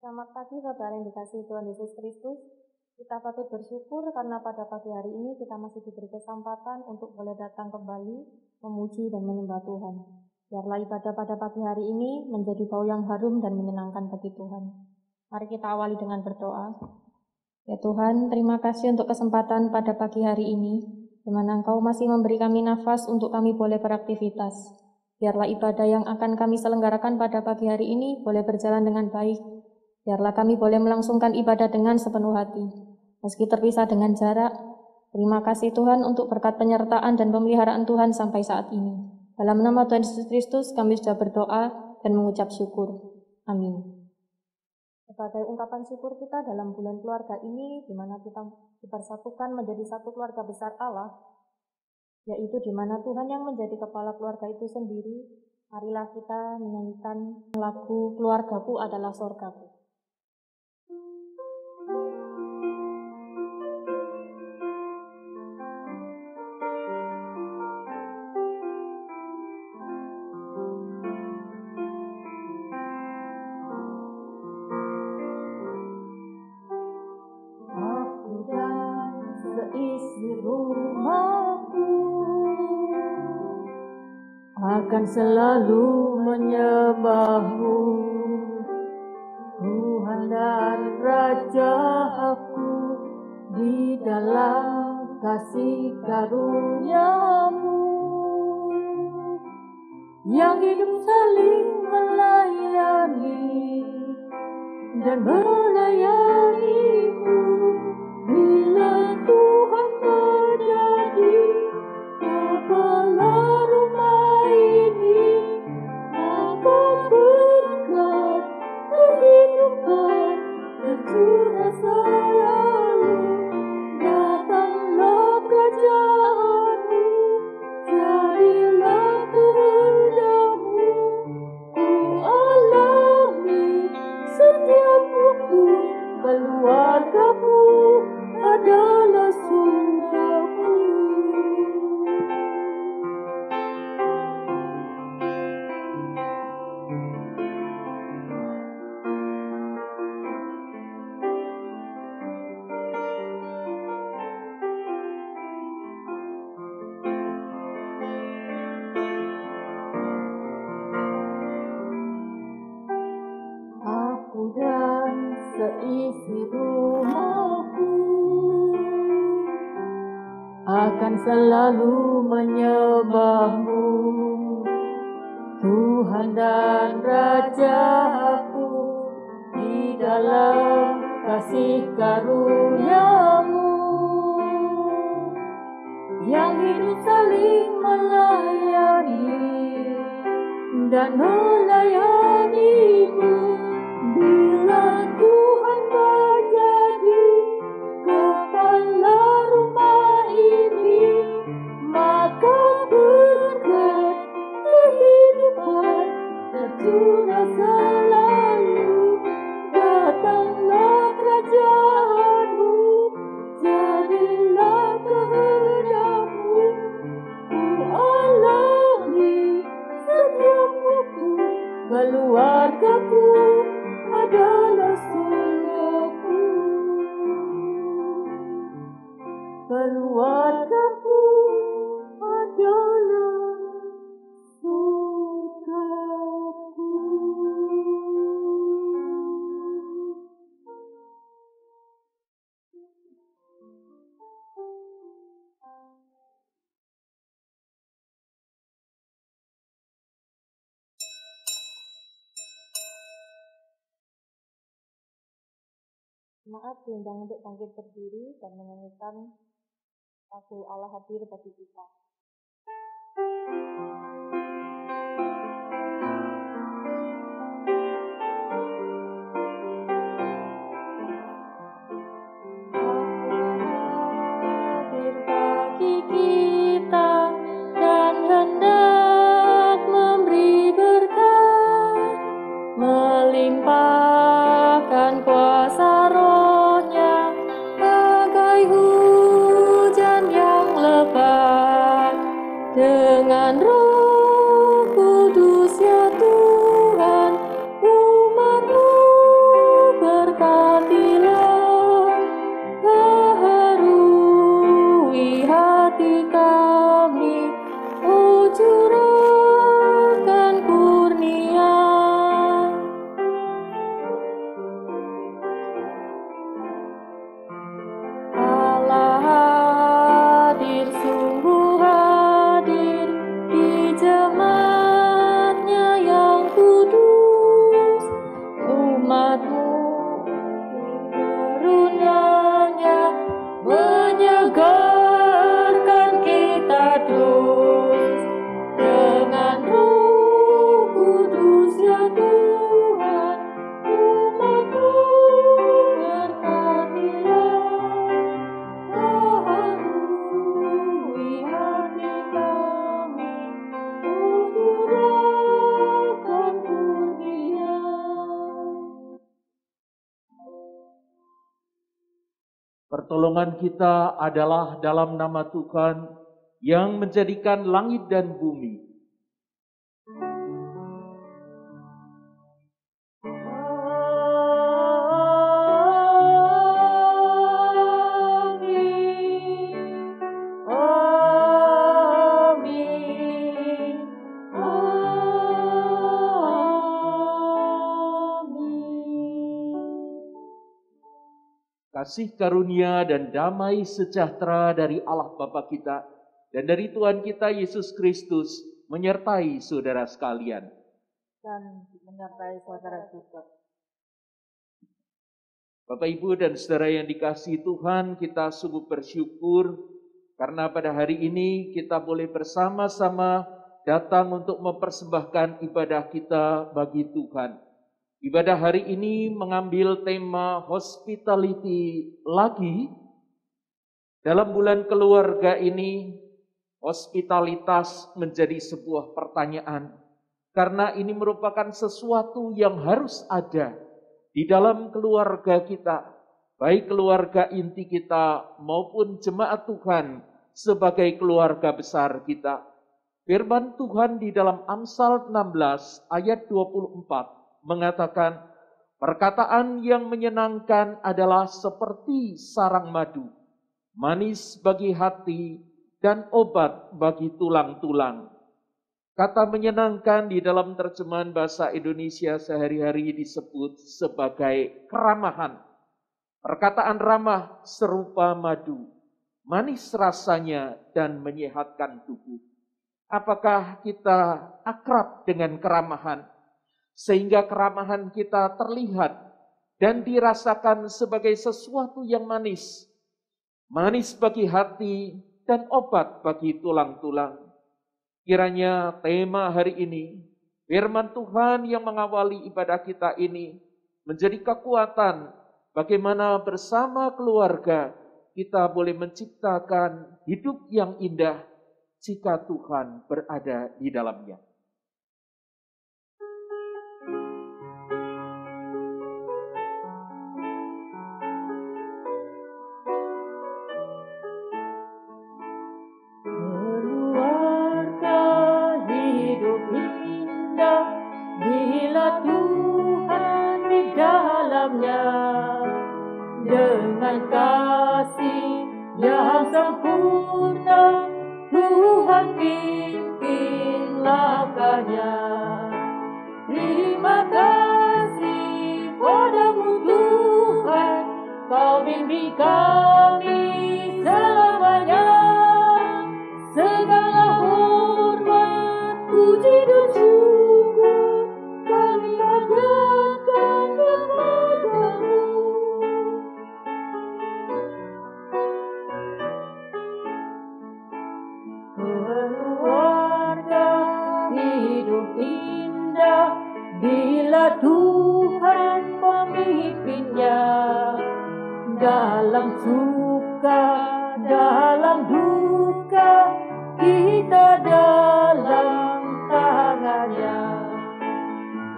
Selamat pagi saudara yang dikasihi Tuhan Yesus Kristus. Kita patut bersyukur karena pada pagi hari ini kita masih diberi kesempatan untuk boleh datang kembali memuji dan menyembah Tuhan. Biarlah ibadah pada pagi hari ini menjadi bau yang harum dan menyenangkan bagi Tuhan. Mari kita awali dengan berdoa. Ya Tuhan, terima kasih untuk kesempatan pada pagi hari ini, di mana Engkau masih memberi kami nafas untuk kami boleh beraktivitas. Biarlah ibadah yang akan kami selenggarakan pada pagi hari ini boleh berjalan dengan baik. Biarlah kami boleh melangsungkan ibadah dengan sepenuh hati, meski terpisah dengan jarak. Terima kasih Tuhan untuk berkat penyertaan dan pemeliharaan Tuhan sampai saat ini. Dalam nama Tuhan Yesus Kristus kami sudah berdoa dan mengucap syukur. Amin. Sebagai ungkapan syukur kita dalam bulan keluarga ini, di mana kita dipersatukan menjadi satu keluarga besar Allah, yaitu di mana Tuhan yang menjadi kepala keluarga itu sendiri, marilah kita menyanyikan lagu Keluargaku Adalah Sorgaku. Seisi rumahku akan selalu menyembahmu, Tuhan dan Raja aku, di dalam kasih karunia-Mu yang hidup saling melayani dan melayani-Mu. Bila Tuhan menjadi kepala rumah ini, maka berkat kehidupan tercurah selalu. Datanglah kerajaan-Mu, jadilah kehendak-Mu. Ku alami setiap waktu, keluarga-Ku adalah surgaku. Aku dan seisi rumahku akan selalu menyembah-Mu, Tuhan dan Raja aku, di dalam kasih karunia-Mu yang hidup saling melayani dan melayani-Mu. Bila Tuhan menjadi kepala rumah ini, maka berkat kehidupan tercurah selalu. Datanglah kerajaan-Mu, jadilah kehendak-Mu. Ku alami setiap waktu, keluarga-Ku adalah surgaku. Keluarga-Ku adalah surgaku. Jemaat diundang untuk bangkit berdiri dan menyanyikan lagu Allah Hadir Bagi Kita. Hadir bagi kita dan hendak memberi berkat, melimpahkan kuasa Roh-Nya bagai hujan yang lebat. Pertolongan kita adalah dalam nama Tuhan yang menjadikan langit dan bumi. Kasih karunia dan damai sejahtera dari Allah Bapa kita dan dari Tuhan kita Yesus Kristus menyertai saudara sekalian. Dan menyertai saudara juga. Bapak, Ibu, dan saudara yang dikasihi Tuhan, kita sungguh bersyukur karena pada hari ini kita boleh bersama-sama datang untuk mempersembahkan ibadah kita bagi Tuhan. Ibadah hari ini mengambil tema hospitality lagi. Dalam bulan keluarga ini, hospitalitas menjadi sebuah pertanyaan. Karena ini merupakan sesuatu yang harus ada di dalam keluarga kita. Baik keluarga inti kita maupun jemaat Tuhan sebagai keluarga besar kita. Firman Tuhan di dalam Amsal 16 ayat 24. Mengatakan, perkataan yang menyenangkan adalah seperti sarang madu, manis bagi hati dan obat bagi tulang-tulang. Kata menyenangkan di dalam terjemahan bahasa Indonesia sehari-hari disebut sebagai keramahan. Perkataan ramah serupa madu, manis rasanya dan menyehatkan tubuh. Apakah kita akrab dengan keramahan? Sehingga keramahan kita terlihat dan dirasakan sebagai sesuatu yang manis. Manis bagi hati dan obat bagi tulang-tulang. Kiranya tema hari ini, firman Tuhan yang mengawali ibadah kita ini, menjadi kekuatan bagaimana bersama keluarga kita boleh menciptakan hidup yang indah jika Tuhan berada di dalamnya. Dengan kasih yang sempurna, Tuhan pimpin langkahnya. Terima kasih padamu Tuhan, Kau bimbing kami selamanya. Segala hormat, puji dan syukur kami panjatkan kepadamu. Keluarga hidup indah bila Tuhan memimpinnya. Dalam suka, dalam duka, kita dalam tangannya.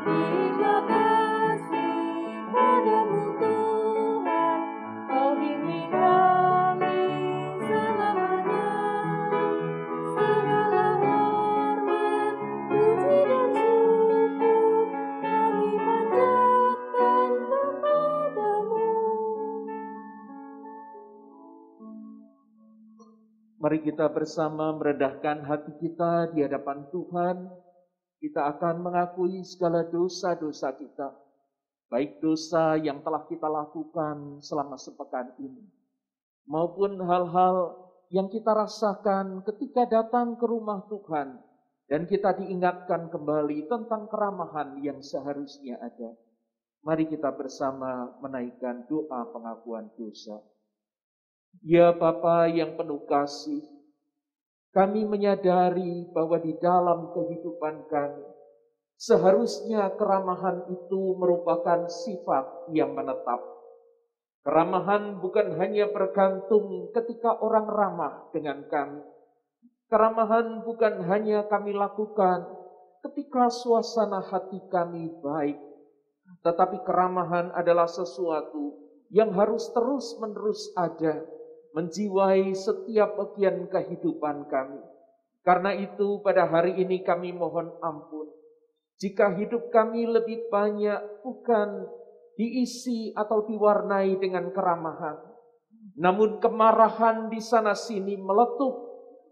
Terima kasih padamu Tuhan, Kau bimbing kami selamanya. Segala hormat, puji dan syukur kami panjatkan kepadamu. Mari kita bersama merendahkan hati kita di hadapan Tuhan. Kita akan mengakui segala dosa-dosa kita, baik dosa yang telah kita lakukan selama sepekan ini, maupun hal-hal yang kita rasakan ketika datang ke rumah Tuhan, dan kita diingatkan kembali tentang keramahan yang seharusnya ada. Mari kita bersama menaikkan doa pengakuan dosa. Ya Bapa yang penuh kasih, kami menyadari bahwa di dalam kehidupan kami, seharusnya keramahan itu merupakan sifat yang menetap. Keramahan bukan hanya bergantung ketika orang ramah dengan kami. Keramahan bukan hanya kami lakukan ketika suasana hati kami baik. Tetapi keramahan adalah sesuatu yang harus terus-menerus ada, menjiwai setiap bagian kehidupan kami. Karena itu pada hari ini kami mohon ampun, jika hidup kami lebih banyak bukan diisi atau diwarnai dengan keramahan, namun kemarahan di sana sini meletup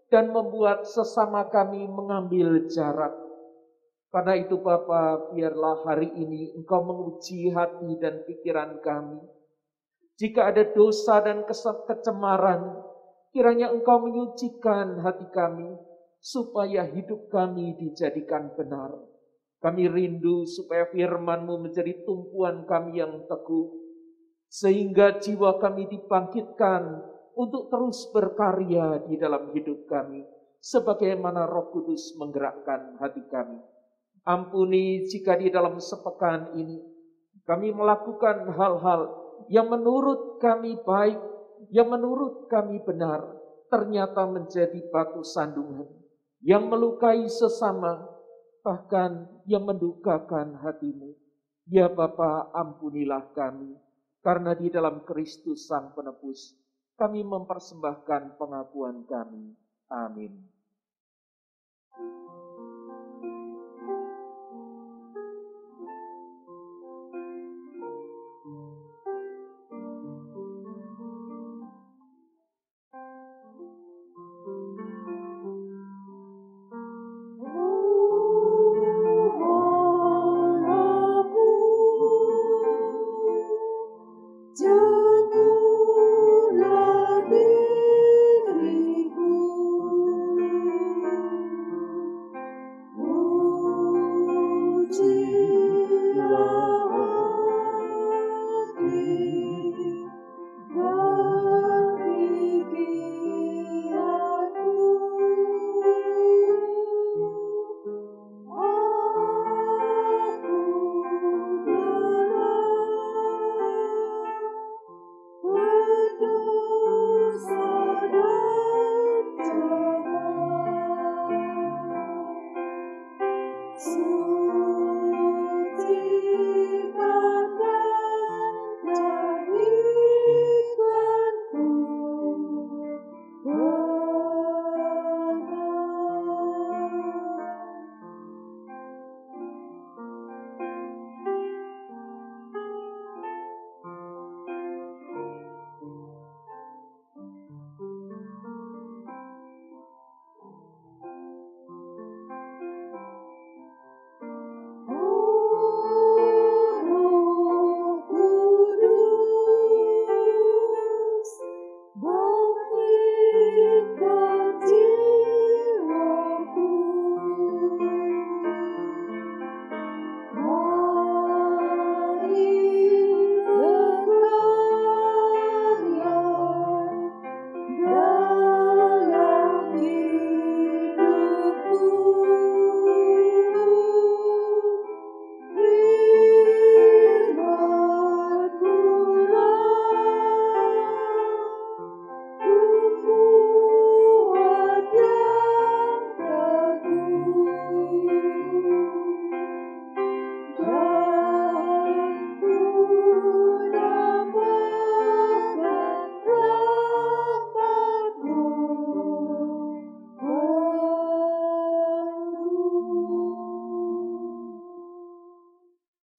dan membuat sesama kami mengambil jarak. Karena itu Bapa, biarlah hari ini Engkau menguji hati dan pikiran kami. Jika ada dosa dan kecemaran, kiranya Engkau menyucikan hati kami, supaya hidup kami dijadikan benar. Kami rindu supaya firman-Mu menjadi tumpuan kami yang teguh, sehingga jiwa kami dibangkitkan untuk terus berkarya di dalam hidup kami, sebagaimana Roh Kudus menggerakkan hati kami. Ampuni jika di dalam sepekan ini kami melakukan hal-hal yang menurut kami baik, yang menurut kami benar, ternyata menjadi batu sandungan, yang melukai sesama, bahkan yang mendukakan hati-Mu. Ya Bapa, ampunilah kami, karena di dalam Kristus Sang Penebus, kami mempersembahkan pengakuan kami. Amin.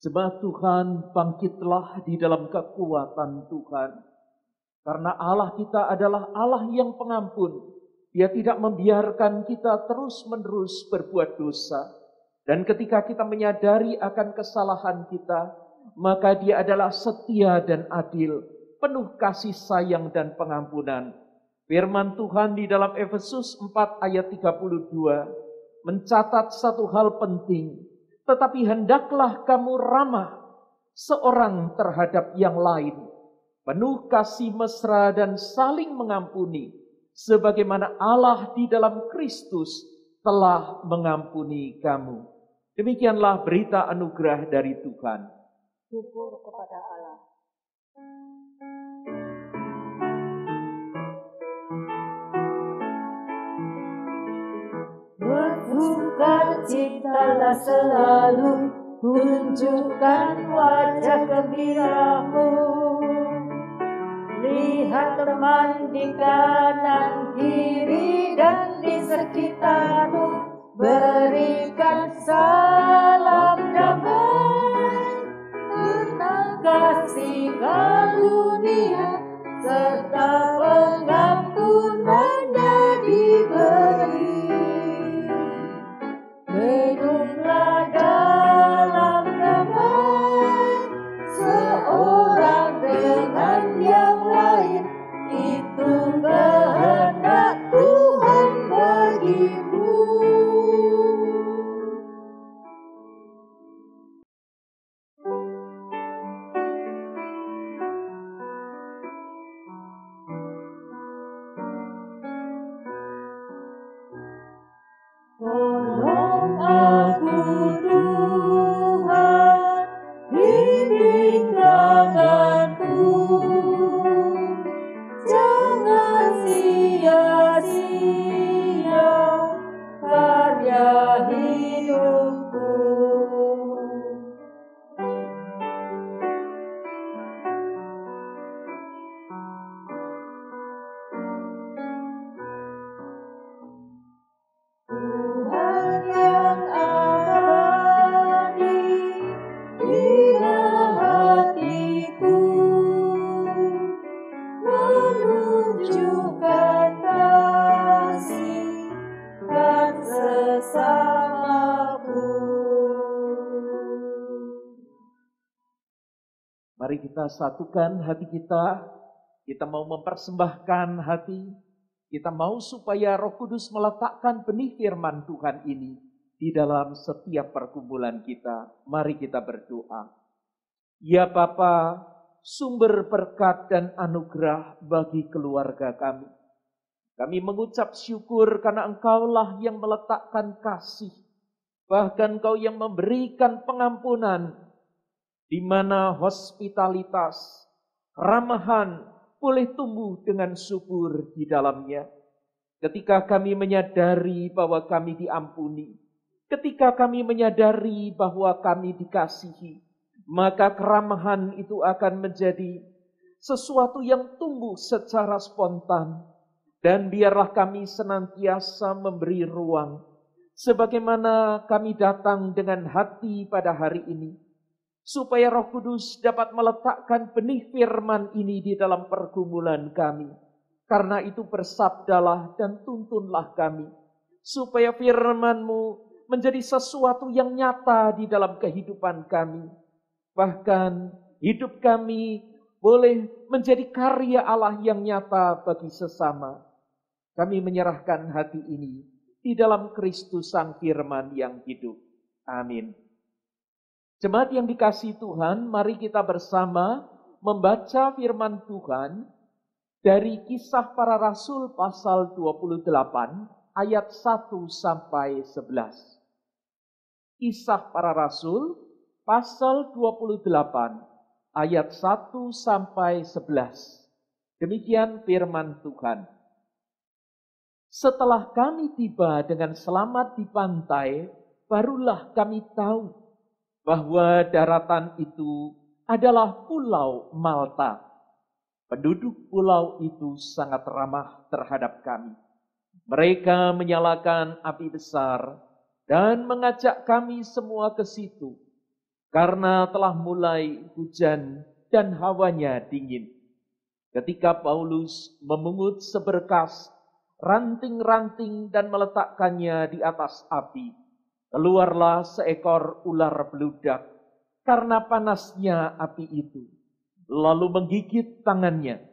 Jemaat Tuhan, bangkitlah di dalam kekuatan Tuhan. Karena Allah kita adalah Allah yang pengampun. Dia tidak membiarkan kita terus-menerus berbuat dosa. Dan ketika kita menyadari akan kesalahan kita, maka Dia adalah setia dan adil, penuh kasih sayang dan pengampunan. Firman Tuhan di dalam Efesus 4 ayat 32 mencatat satu hal penting. Tetapi hendaklah kamu ramah seorang terhadap yang lain, penuh kasih mesra dan saling mengampuni, sebagaimana Allah di dalam Kristus telah mengampuni kamu. Demikianlah berita anugerah dari Tuhan. Syukur kepada Allah. Bersukacitalah selalu, tunjukkan wajah gembiramu. Lihat teman di kanan kiri dan di sekitarmu, berikan salam damai, tenang kasih karunia, serta pengampunannya diberi. Minumlah dalam damai, seorang dengan yang lain, itu kehendak Tuhan bagimu. Tolong aku Tuhan, bimbing tanganku, jangan sia-sia karya hidupku. Tuhan yang abadi di dalam hatiku, menunjukkan kasih dan sesamaku. Mari kita satukan hati kita. Kita mau mempersembahkan hati. Kita mau supaya Roh Kudus meletakkan benih firman Tuhan ini di dalam setiap perkumpulan kita. Mari kita berdoa. Ya Bapa, sumber berkat dan anugerah bagi keluarga kami. Kami mengucap syukur karena Engkaulah yang meletakkan kasih. Bahkan Engkau yang memberikan pengampunan, di mana hospitalitas, keramahan boleh tumbuh dengan subur di dalamnya. Ketika kami menyadari bahwa kami diampuni, ketika kami menyadari bahwa kami dikasihi, maka keramahan itu akan menjadi sesuatu yang tumbuh secara spontan. Dan biarlah kami senantiasa memberi ruang, sebagaimana kami datang dengan hati pada hari ini, supaya Roh Kudus dapat meletakkan benih firman ini di dalam pergumulan kami. Karena itu bersabdalah dan tuntunlah kami, supaya firman-Mu menjadi sesuatu yang nyata di dalam kehidupan kami. Bahkan hidup kami boleh menjadi karya Allah yang nyata bagi sesama. Kami menyerahkan hati ini di dalam Kristus Sang Firman yang hidup. Amin. Jemaat yang dikasihi Tuhan, mari kita bersama membaca firman Tuhan dari Kisah Para Rasul pasal 28 ayat 1 sampai 11. Kisah Para Rasul pasal 28 ayat 1 sampai 11. Demikian firman Tuhan. Setelah kami tiba dengan selamat di pantai, barulah kami tahu bahwa daratan itu adalah Pulau Malta. Penduduk pulau itu sangat ramah terhadap kami. Mereka menyalakan api besar dan mengajak kami semua ke situ, karena telah mulai hujan dan hawanya dingin. Ketika Paulus memungut seberkas ranting-ranting dan meletakkannya di atas api, keluarlah seekor ular beludak karena panasnya api itu, lalu menggigit tangannya.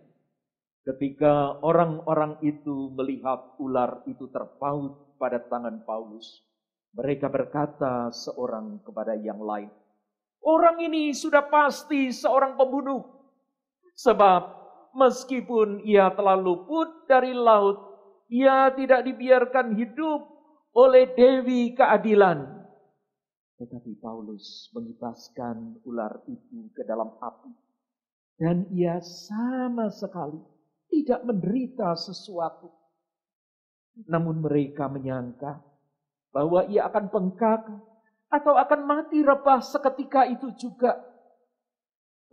Ketika orang-orang itu melihat ular itu terpaut pada tangan Paulus, mereka berkata seorang kepada yang lain, "Orang ini sudah pasti seorang pembunuh, sebab meskipun ia telah luput dari laut, ia tidak dibiarkan hidup oleh Dewi Keadilan." Tetapi Paulus mengibaskan ular itu ke dalam api, dan ia sama sekali tidak menderita sesuatu. Namun mereka menyangka bahwa ia akan bengkak atau akan mati rebah seketika itu juga.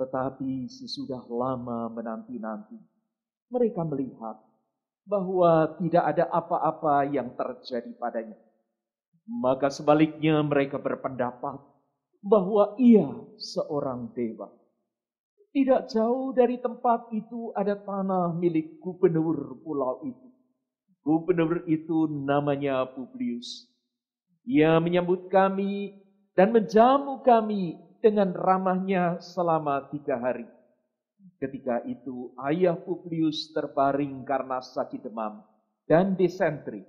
Tetapi sesudah lama menanti-nanti, mereka melihat bahwa tidak ada apa-apa yang terjadi padanya. Maka sebaliknya mereka berpendapat bahwa ia seorang dewa. Tidak jauh dari tempat itu ada tanah milik gubernur pulau itu. Gubernur itu namanya Publius. Ia menyambut kami dan menjamu kami dengan ramahnya selama 3 hari. Ketika itu ayah Publius terbaring karena sakit demam dan disentri.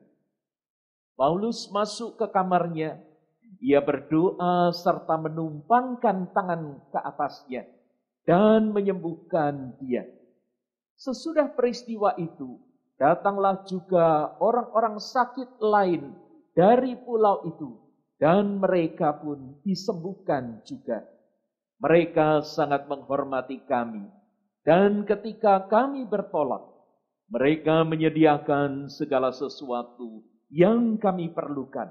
Paulus masuk ke kamarnya. Ia berdoa serta menumpangkan tangan ke atasnya dan menyembuhkan dia. Sesudah peristiwa itu, datanglah juga orang-orang sakit lain dari pulau itu, dan mereka pun disembuhkan juga. Mereka sangat menghormati kami, dan ketika kami bertolak, mereka menyediakan segala sesuatu yang kami perlukan.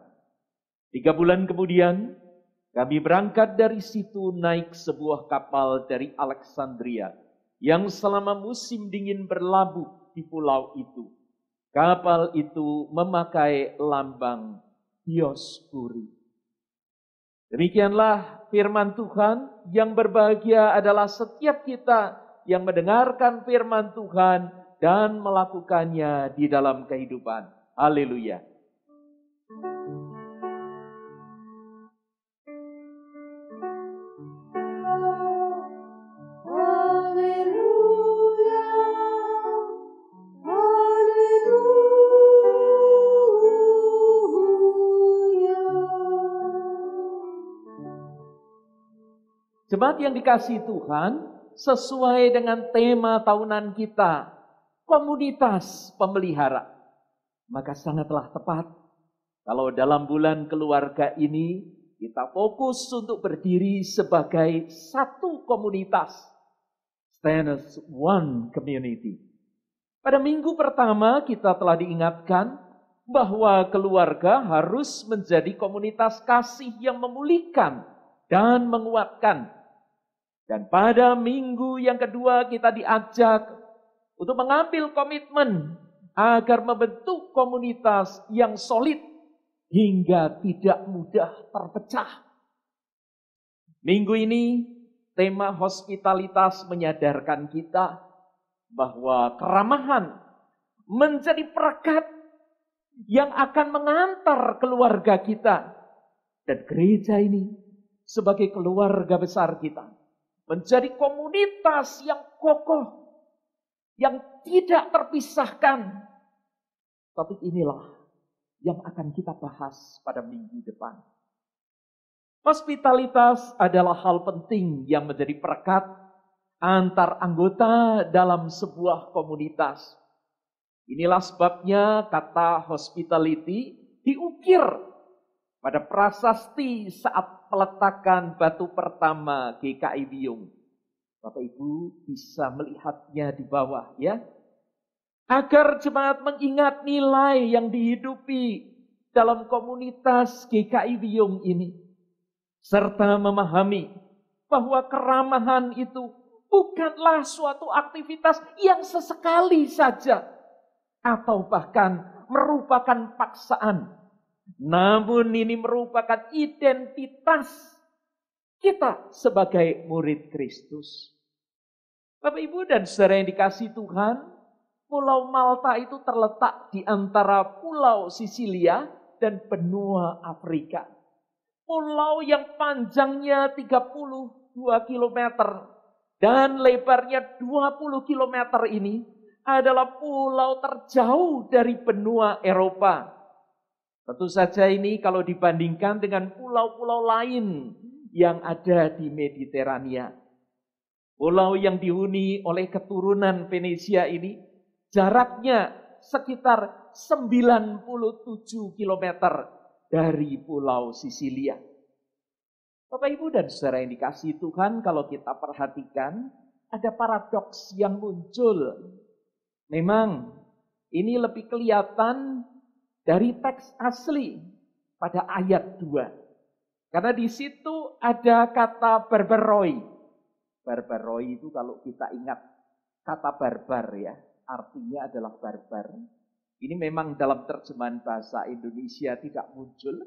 3 bulan kemudian, kami berangkat dari situ naik sebuah kapal dari Alexandria yang selama musim dingin berlabuh di pulau itu. Kapal itu memakai lambang Dioskuri. Demikianlah firman Tuhan. Yang berbahagia adalah setiap kita yang mendengarkan firman Tuhan dan melakukannya di dalam kehidupan. Haleluya. Jemaat yang dikasihi Tuhan, sesuai dengan tema tahunan kita, komunitas pemelihara. Maka sangatlah tepat kalau dalam bulan keluarga ini kita fokus untuk berdiri sebagai satu komunitas. Stand as one community. Pada minggu pertama kita telah diingatkan bahwa keluarga harus menjadi komunitas kasih yang memulihkan dan menguatkan. Dan pada minggu yang kedua kita diajak untuk mengambil komitmen agar membentuk komunitas yang solid hingga tidak mudah terpecah. Minggu ini tema hospitalitas menyadarkan kita bahwa keramahan menjadi perekat yang akan mengantar keluarga kita. Dan gereja ini sebagai keluarga besar kita menjadi komunitas yang kokoh, yang tidak terpisahkan. Topik inilah yang akan kita bahas pada minggu depan. Hospitalitas adalah hal penting yang menjadi perekat antar anggota dalam sebuah komunitas. Inilah sebabnya kata hospitality diukir pada prasasti saat peletakan batu pertama GKI Wiyung. Bapak Ibu bisa melihatnya di bawah ya. Agar jemaat mengingat nilai yang dihidupi dalam komunitas GKI Wiyung ini. Serta memahami bahwa keramahan itu bukanlah suatu aktivitas yang sesekali saja. Atau bahkan merupakan paksaan. Namun ini merupakan identitas kita sebagai murid Kristus. Bapak Ibu dan saudara yang dikasihi Tuhan, Pulau Malta itu terletak di antara Pulau Sisilia dan benua Afrika. Pulau yang panjangnya 32 km dan lebarnya 20 km ini adalah pulau terjauh dari benua Eropa. Tentu saja ini kalau dibandingkan dengan pulau-pulau lain yang ada di Mediterania. Pulau yang dihuni oleh keturunan Venesia ini jaraknya sekitar 97 km dari Pulau Sisilia. Bapak Ibu dan saudara yang dikasihi Tuhan, kalau kita perhatikan ada paradoks yang muncul. Memang ini lebih kelihatan dari teks asli pada ayat 2. Karena di situ ada kata berberoi. Barbaroi itu kalau kita ingat kata barbar ya, artinya adalah barbar. Ini memang dalam terjemahan bahasa Indonesia tidak muncul.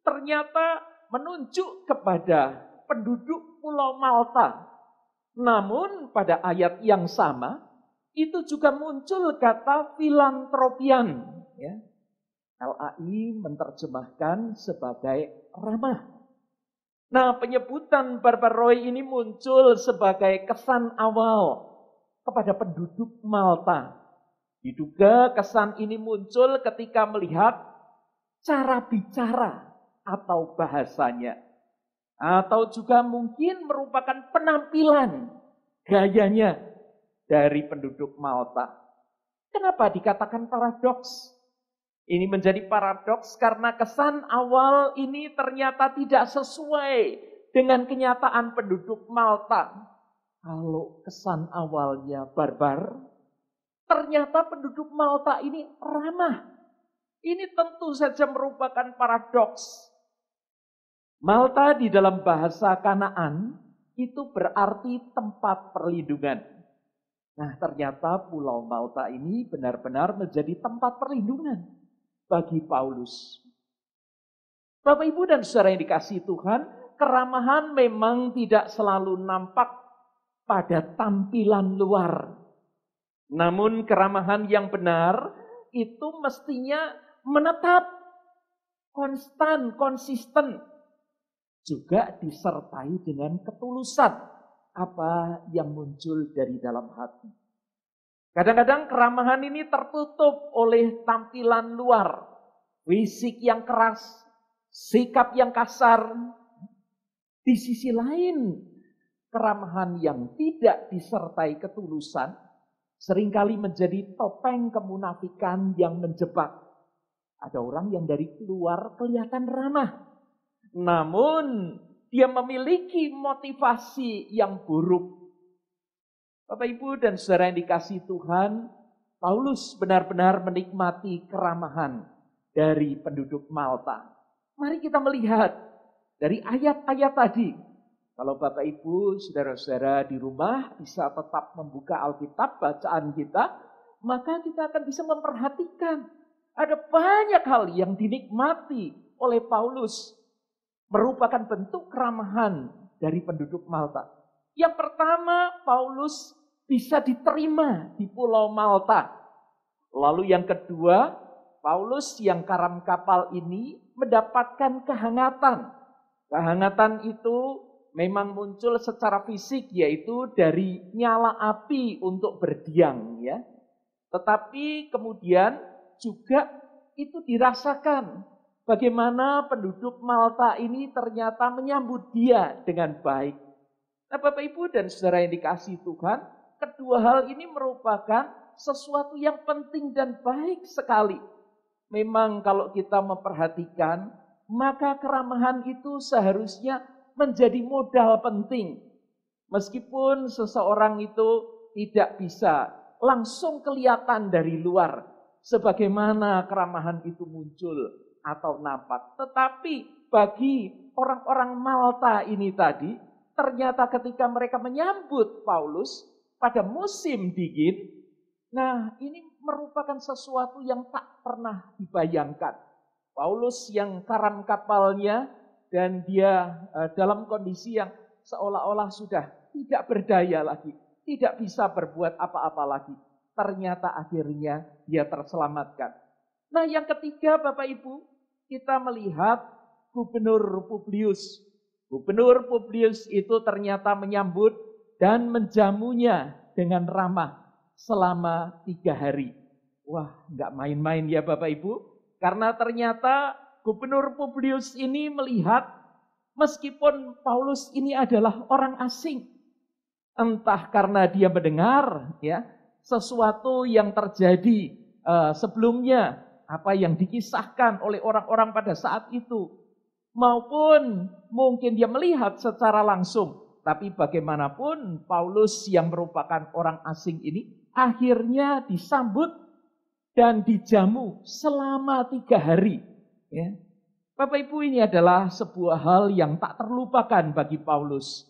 Ternyata menunjuk kepada penduduk Pulau Malta. Namun pada ayat yang sama, itu juga muncul kata filantropian. Ya. LAI menerjemahkan sebagai ramah. Nah, penyebutan barbaroi ini muncul sebagai kesan awal kepada penduduk Malta. Diduga kesan ini muncul ketika melihat cara bicara atau bahasanya. Atau juga mungkin merupakan penampilan gayanya dari penduduk Malta. Kenapa dikatakan paradoks? Ini menjadi paradoks karena kesan awal ini ternyata tidak sesuai dengan kenyataan penduduk Malta. Kalau kesan awalnya barbar, ternyata penduduk Malta ini ramah. Ini tentu saja merupakan paradoks. Malta di dalam bahasa Kanaan itu berarti tempat perlindungan. Nah, ternyata Pulau Malta ini benar-benar menjadi tempat perlindungan bagi Paulus. Bapak, Ibu, dan saudara yang dikasihi Tuhan, keramahan memang tidak selalu nampak pada tampilan luar. Namun keramahan yang benar itu mestinya menetap, konstan, konsisten. Juga disertai dengan ketulusan apa yang muncul dari dalam hati. Kadang-kadang keramahan ini tertutup oleh tampilan luar. Fisik yang keras, sikap yang kasar. Di sisi lain, keramahan yang tidak disertai ketulusan seringkali menjadi topeng kemunafikan yang menjebak. Ada orang yang dari luar kelihatan ramah, namun dia memiliki motivasi yang buruk. Bapak, Ibu, dan saudara yang dikasihi Tuhan, Paulus benar-benar menikmati keramahan dari penduduk Malta. Mari kita melihat dari ayat-ayat tadi. Kalau Bapak, Ibu, saudara-saudara di rumah bisa tetap membuka Alkitab, bacaan kita, maka kita akan bisa memperhatikan ada banyak hal yang dinikmati oleh Paulus, merupakan bentuk keramahan dari penduduk Malta. Yang pertama, Paulus bisa diterima di Pulau Malta. Lalu yang kedua, Paulus yang karam kapal ini mendapatkan kehangatan. Kehangatan itu memang muncul secara fisik, yaitu dari nyala api untuk berdiam, ya. Tetapi kemudian juga itu dirasakan bagaimana penduduk Malta ini ternyata menyambut dia dengan baik. Nah, Bapak, Ibu, dan saudara yang dikasihi Tuhan, kedua hal ini merupakan sesuatu yang penting dan baik sekali. Memang kalau kita memperhatikan, maka keramahan itu seharusnya menjadi modal penting. Meskipun seseorang itu tidak bisa langsung kelihatan dari luar sebagaimana keramahan itu muncul atau nampak. Tetapi bagi orang-orang Malta ini tadi, ternyata ketika mereka menyambut Paulus pada musim dingin, nah ini merupakan sesuatu yang tak pernah dibayangkan. Paulus yang karam kapalnya dan dia dalam kondisi yang seolah-olah sudah tidak berdaya lagi, tidak bisa berbuat apa-apa lagi. Ternyata akhirnya dia terselamatkan. Nah, yang ketiga, Bapak, Ibu, kita melihat Gubernur Publius. Gubernur Publius itu ternyata menyambut dan menjamunya dengan ramah selama 3 hari. Wah, nggak main-main ya Bapak, Ibu. Karena ternyata Gubernur Publius ini melihat meskipun Paulus ini adalah orang asing, entah karena dia mendengar ya sesuatu yang terjadi sebelumnya, apa yang dikisahkan oleh orang-orang pada saat itu, maupun mungkin dia melihat secara langsung. Tapi bagaimanapun Paulus yang merupakan orang asing ini akhirnya disambut dan dijamu selama 3 hari. Ya. Bapak, Ibu, ini adalah sebuah hal yang tak terlupakan bagi Paulus.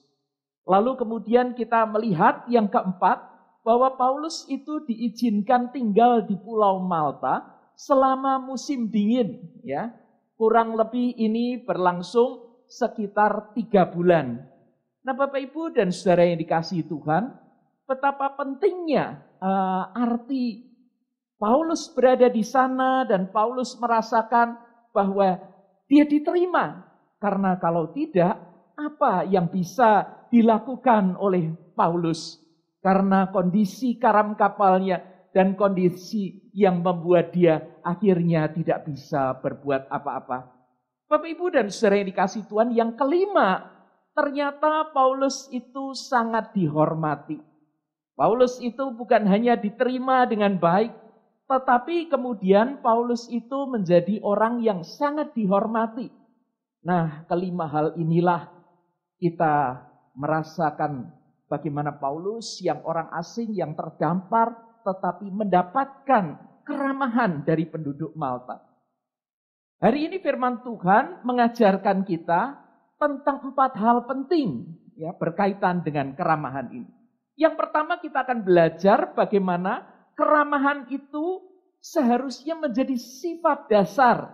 Lalu kemudian kita melihat yang keempat, bahwa Paulus itu diizinkan tinggal di Pulau Malta selama musim dingin. Ya, kurang lebih ini berlangsung sekitar 3 bulan. Nah, Bapak Ibu dan saudara yang dikasihi Tuhan, betapa pentingnya arti Paulus berada di sana dan Paulus merasakan bahwa dia diterima. Karena kalau tidak, apa yang bisa dilakukan oleh Paulus? Karena kondisi karam kapalnya dan kondisi yang membuat dia akhirnya tidak bisa berbuat apa-apa. Bapak Ibu dan saudara yang dikasihi Tuhan, yang kelima, ternyata Paulus itu sangat dihormati. Paulus itu bukan hanya diterima dengan baik, tetapi kemudian Paulus itu menjadi orang yang sangat dihormati. Nah, kelima hal inilah kita merasakan bagaimana Paulus yang orang asing yang terdampar tetapi mendapatkan keramahan dari penduduk Malta. Hari ini firman Tuhan mengajarkan kita tentang 4 hal penting ya berkaitan dengan keramahan ini. Yang pertama kita akan belajar bagaimana keramahan itu seharusnya menjadi sifat dasar.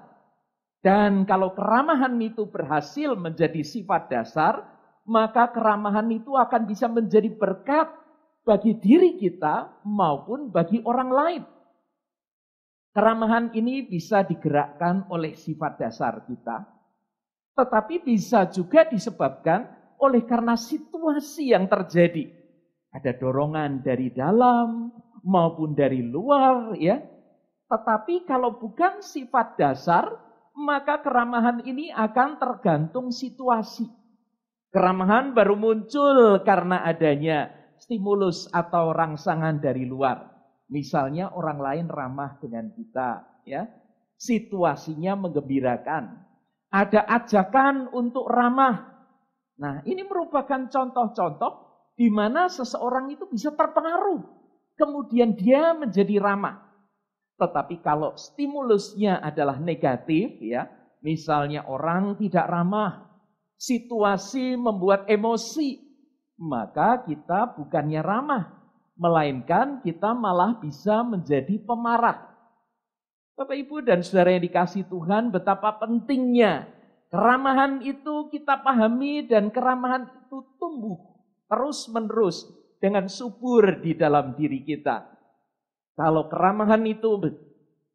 Dan kalau keramahan itu berhasil menjadi sifat dasar, maka keramahan itu akan bisa menjadi berkat bagi diri kita maupun bagi orang lain. Keramahan ini bisa digerakkan oleh sifat dasar kita, tetapi bisa juga disebabkan oleh karena situasi yang terjadi. Ada dorongan dari dalam maupun dari luar, ya. Tetapi kalau bukan sifat dasar, maka keramahan ini akan tergantung situasi. Keramahan baru muncul karena adanya stimulus atau rangsangan dari luar. Misalnya orang lain ramah dengan kita, ya. Situasinya menggembirakan. Ada ajakan untuk ramah. Nah, ini merupakan contoh-contoh di mana seseorang itu bisa terpengaruh. Kemudian dia menjadi ramah. Tetapi kalau stimulusnya adalah negatif, ya, misalnya orang tidak ramah, situasi membuat emosi, maka kita bukannya ramah, melainkan kita malah bisa menjadi pemarah. Bapak Ibu dan saudara yang dikasihi Tuhan, betapa pentingnya keramahan itu kita pahami dan keramahan itu tumbuh terus-menerus dengan subur di dalam diri kita. Kalau keramahan itu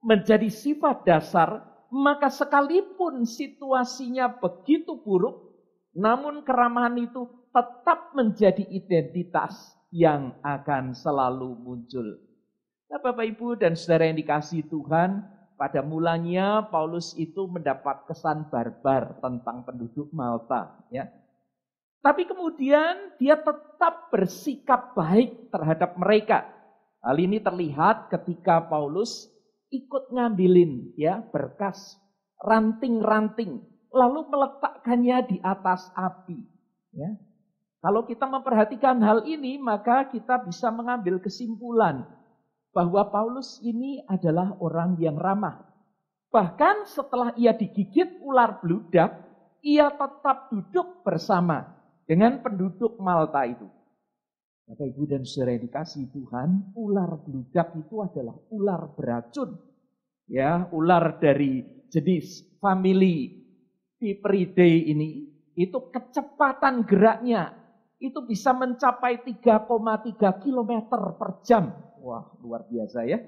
menjadi sifat dasar, maka sekalipun situasinya begitu buruk, namun keramahan itu tetap menjadi identitas yang akan selalu muncul. Nah, Bapak Ibu dan saudara yang dikasihi Tuhan, pada mulanya Paulus itu mendapat kesan barbar tentang penduduk Malta, ya. Tapi kemudian dia tetap bersikap baik terhadap mereka. Hal ini terlihat ketika Paulus ikut ngambilin ya berkas ranting-ranting lalu meletakkannya di atas api. Ya. Kalau kita memperhatikan hal ini, maka kita bisa mengambil kesimpulan bahwa Paulus ini adalah orang yang ramah. Bahkan setelah ia digigit ular bludak, ia tetap duduk bersama dengan penduduk Malta itu. Bapak Ibu dan saudara yang dikasihi Tuhan, ular bludak itu adalah ular beracun. Ya, ular dari jenis famili Viperidae ini, itu kecepatan geraknya itu bisa mencapai 3,3 km per jam. Wah, luar biasa ya.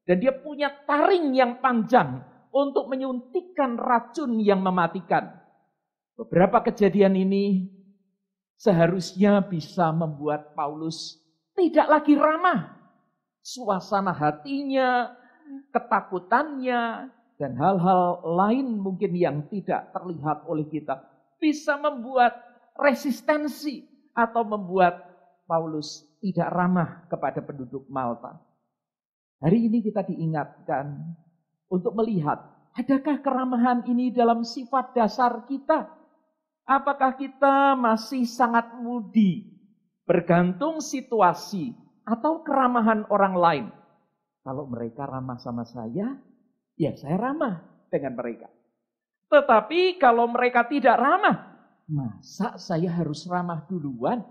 Dan dia punya taring yang panjang untuk menyuntikkan racun yang mematikan. Beberapa kejadian ini seharusnya bisa membuat Paulus tidak lagi ramah. Suasana hatinya, ketakutannya, dan hal-hal lain mungkin yang tidak terlihat oleh kita bisa membuat resistensi atau membuat Paulus tidak ramah kepada penduduk Malta. Hari ini kita diingatkan untuk melihat, adakah keramahan ini dalam sifat dasar kita? Apakah kita masih sangat mudi bergantung situasi atau keramahan orang lain? Kalau mereka ramah sama saya, ya saya ramah dengan mereka. Tetapi kalau mereka tidak ramah, masa saya harus ramah duluan?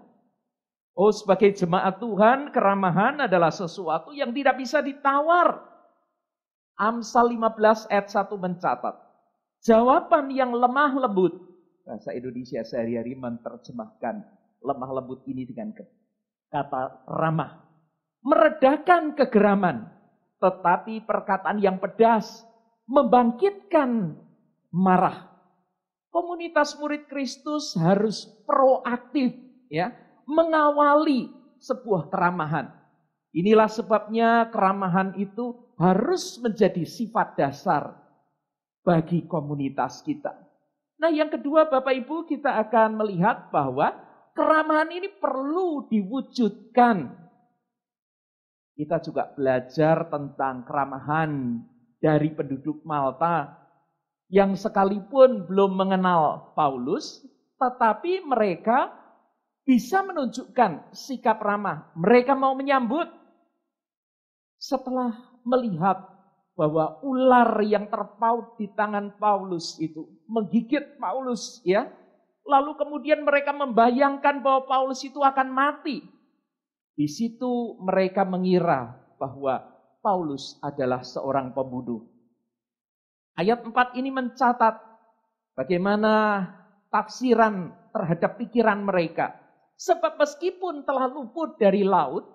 Oh, sebagai jemaat Tuhan, keramahan adalah sesuatu yang tidak bisa ditawar. Amsal 15 ayat 1 mencatat, jawaban yang lemah lembut. Bahasa Indonesia sehari-hari menerjemahkan lemah lembut ini dengan kata ramah. Meredakan kegeraman, tetapi perkataan yang pedas membangkitkan marah. Komunitas murid Kristus harus proaktif, ya, mengawali sebuah keramahan. Inilah sebabnya keramahan itu harus menjadi sifat dasar bagi komunitas kita. Nah, yang kedua Bapak Ibu, kita akan melihat bahwa keramahan ini perlu diwujudkan. Kita juga belajar tentang keramahan dari penduduk Malta yang sekalipun belum mengenal Paulus, tetapi mereka bisa menunjukkan sikap ramah. Mereka mau menyambut. Setelah melihat bahwa ular yang terpaut di tangan Paulus itu menggigit Paulus, ya. Lalu kemudian mereka membayangkan bahwa Paulus itu akan mati. Di situ mereka mengira bahwa Paulus adalah seorang pembunuh. Ayat 4 ini mencatat bagaimana tafsiran terhadap pikiran mereka. Sebab meskipun telah luput dari laut,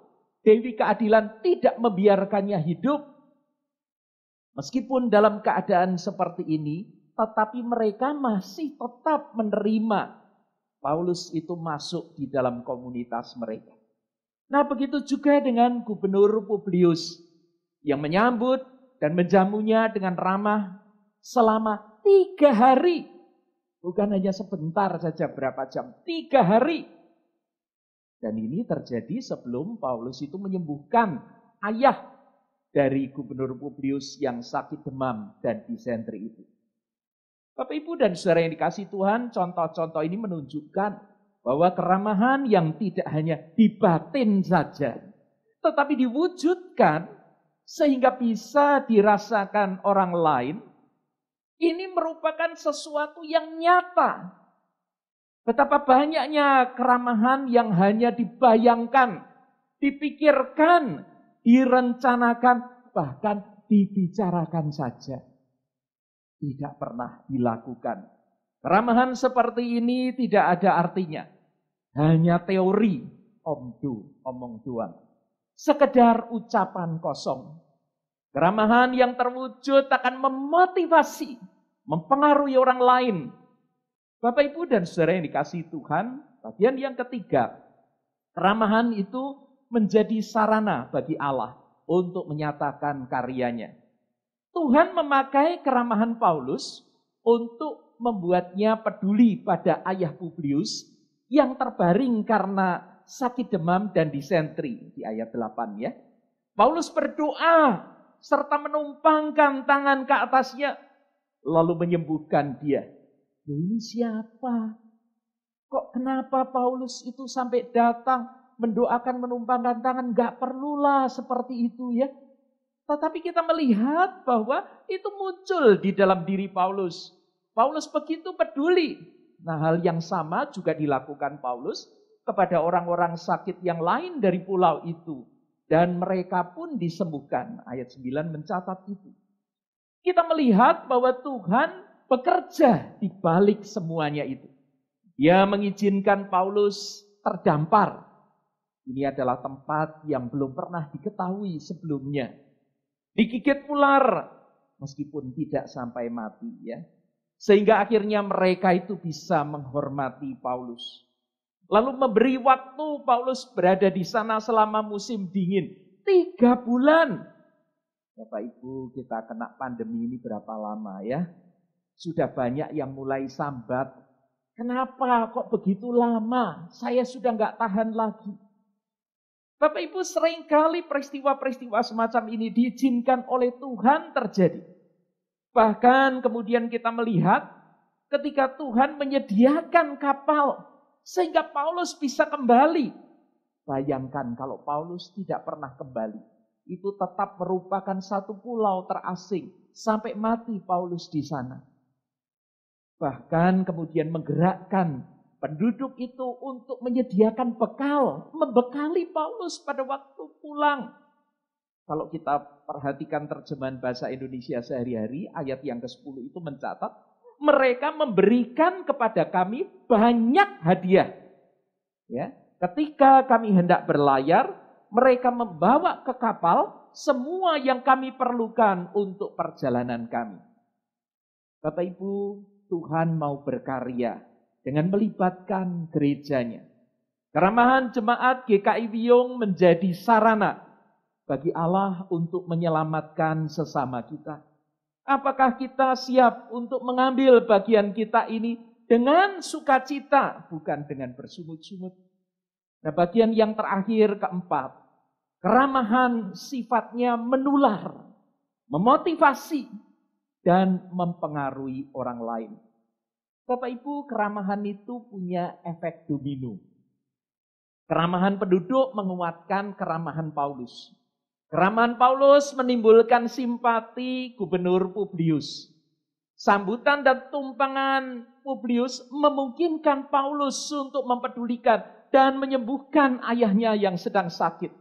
Dewi Keadilan tidak membiarkannya hidup. Meskipun dalam keadaan seperti ini, tetapi mereka masih tetap menerima Paulus itu masuk di dalam komunitas mereka. Nah, begitu juga dengan Gubernur Publius yang menyambut dan menjamunya dengan ramah selama 3 hari. Bukan hanya sebentar saja, berapa jam, 3 hari. Dan ini terjadi sebelum Paulus itu menyembuhkan ayah dari Gubernur Publius yang sakit demam dan disentri itu. Bapak Ibu dan saudara yang dikasihi Tuhan, contoh-contoh ini menunjukkan bahwa keramahan yang tidak hanya di batin saja, tetapi diwujudkan sehingga bisa dirasakan orang lain, ini merupakan sesuatu yang nyata. Betapa banyaknya keramahan yang hanya dibayangkan, dipikirkan, direncanakan, bahkan dibicarakan saja. Tidak pernah dilakukan. Keramahan seperti ini tidak ada artinya. Hanya teori, omong doang. Sekedar ucapan kosong. Keramahan yang terwujud akan memotivasi, mempengaruhi orang lain. Bapak Ibu dan saudara yang dikasihi Tuhan, bagian yang ketiga, keramahan itu menjadi sarana bagi Allah untuk menyatakan karyanya. Tuhan memakai keramahan Paulus untuk membuatnya peduli pada ayah Publius yang terbaring karena sakit demam dan disentri di ayat 8 ya. Paulus berdoa serta menumpangkan tangan ke atasnya lalu menyembuhkan dia. Ini siapa? Kok kenapa Paulus itu sampai datang mendoakan menumpangkan tangan? Gak perlulah seperti itu ya. Tetapi kita melihat bahwa itu muncul di dalam diri Paulus. Paulus begitu peduli. Nah, hal yang sama juga dilakukan Paulus kepada orang-orang sakit yang lain dari pulau itu. Dan mereka pun disembuhkan. Ayat 9 mencatat itu. Kita melihat bahwa Tuhan bekerja di balik semuanya itu. Dia mengizinkan Paulus terdampar. Ini adalah tempat yang belum pernah diketahui sebelumnya. Digigit ular meskipun tidak sampai mati ya. Sehingga akhirnya mereka itu bisa menghormati Paulus. Lalu memberi waktu Paulus berada di sana selama musim dingin. 3 bulan. Bapak Ibu, kita kena pandemi ini berapa lama ya? Sudah banyak yang mulai sambat. Kenapa kok begitu lama? Saya sudah gak tahan lagi. Bapak Ibu, seringkali peristiwa-peristiwa semacam ini diizinkan oleh Tuhan terjadi. Bahkan kemudian kita melihat ketika Tuhan menyediakan kapal sehingga Paulus bisa kembali. Bayangkan kalau Paulus tidak pernah kembali. Itu tetap merupakan satu pulau terasing. Sampai mati Paulus di sana. Bahkan kemudian menggerakkan penduduk itu untuk menyediakan bekal, membekali Paulus pada waktu pulang. Kalau kita perhatikan terjemahan bahasa Indonesia sehari-hari, ayat yang ke-10 itu mencatat, mereka memberikan kepada kami banyak hadiah. Ya, ketika kami hendak berlayar, mereka membawa ke kapal semua yang kami perlukan untuk perjalanan kami. Bapak Ibu, Tuhan mau berkarya dengan melibatkan gerejanya. Keramahan jemaat GKI Wiyung menjadi sarana bagi Allah untuk menyelamatkan sesama kita. Apakah kita siap untuk mengambil bagian kita ini dengan sukacita, bukan dengan bersungut-sungut? Nah, bagian yang terakhir keempat, keramahan sifatnya menular, memotivasi, dan mempengaruhi orang lain. Bapak Ibu, keramahan itu punya efek domino. Keramahan penduduk menguatkan keramahan Paulus. Keramahan Paulus menimbulkan simpati Gubernur Publius. Sambutan dan tumpangan Publius memungkinkan Paulus untuk mempedulikan dan menyembuhkan ayahnya yang sedang sakit.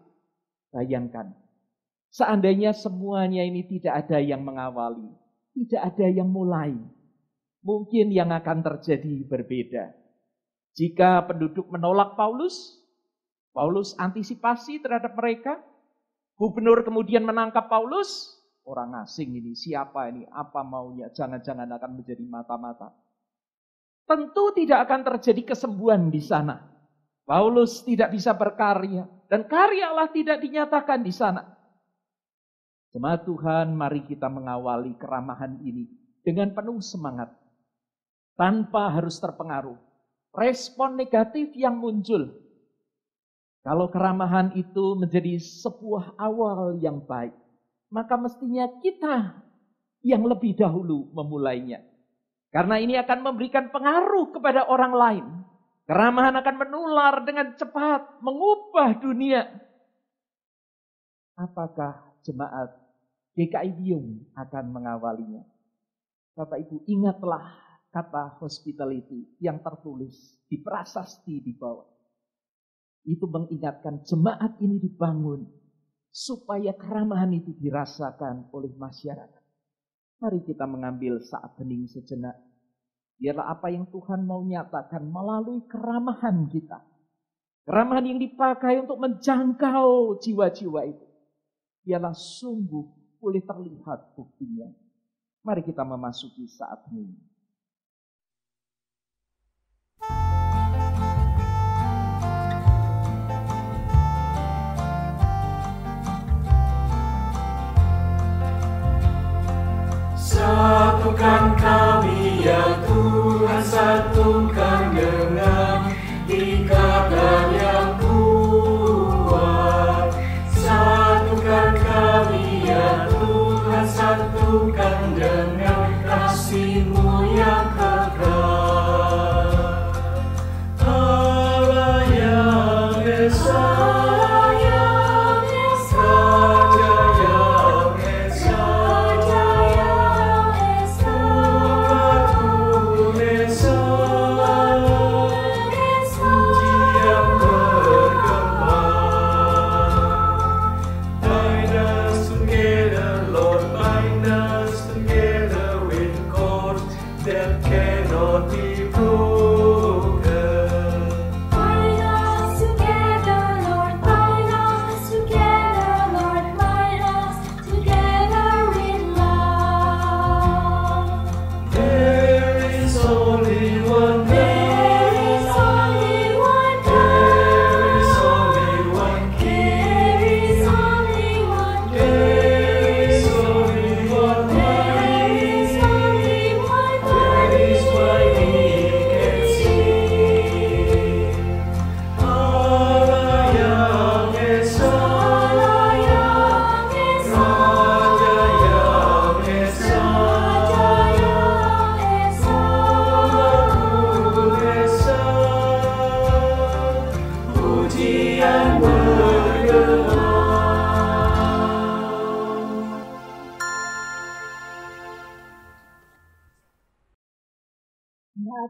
Bayangkan, seandainya semuanya ini tidak ada yang mengawali, tidak ada yang mulai, mungkin yang akan terjadi berbeda. Jika penduduk menolak Paulus, Paulus antisipasi terhadap mereka. Gubernur kemudian menangkap Paulus. Orang asing ini, siapa ini, apa maunya, jangan-jangan akan menjadi mata-mata. Tentu tidak akan terjadi kesembuhan di sana. Paulus tidak bisa berkarya, dan karya Allah tidak dinyatakan di sana. Jemaat Tuhan, mari kita mengawali keramahan ini dengan penuh semangat, tanpa harus terpengaruh respon negatif yang muncul. Kalau keramahan itu menjadi sebuah awal yang baik, maka mestinya kita yang lebih dahulu memulainya. Karena ini akan memberikan pengaruh kepada orang lain. Keramahan akan menular dengan cepat, mengubah dunia. Apakah jemaat GKI Wiyung akan mengawalinya? Bapak Ibu, ingatlah kata hospitality yang tertulis di prasasti di bawah. Itu mengingatkan jemaat ini dibangun supaya keramahan itu dirasakan oleh masyarakat. Mari kita mengambil saat hening sejenak. Biarlah apa yang Tuhan mau nyatakan melalui keramahan kita. Keramahan yang dipakai untuk menjangkau jiwa-jiwa itu. Biarlah sungguh boleh terlihat buktinya. Mari kita memasuki saat hening. Satukan kami ya Tuhan, satukan dengan ikatan yang kuat. Satukan kami ya Tuhan, satukan dengan kasih-Mu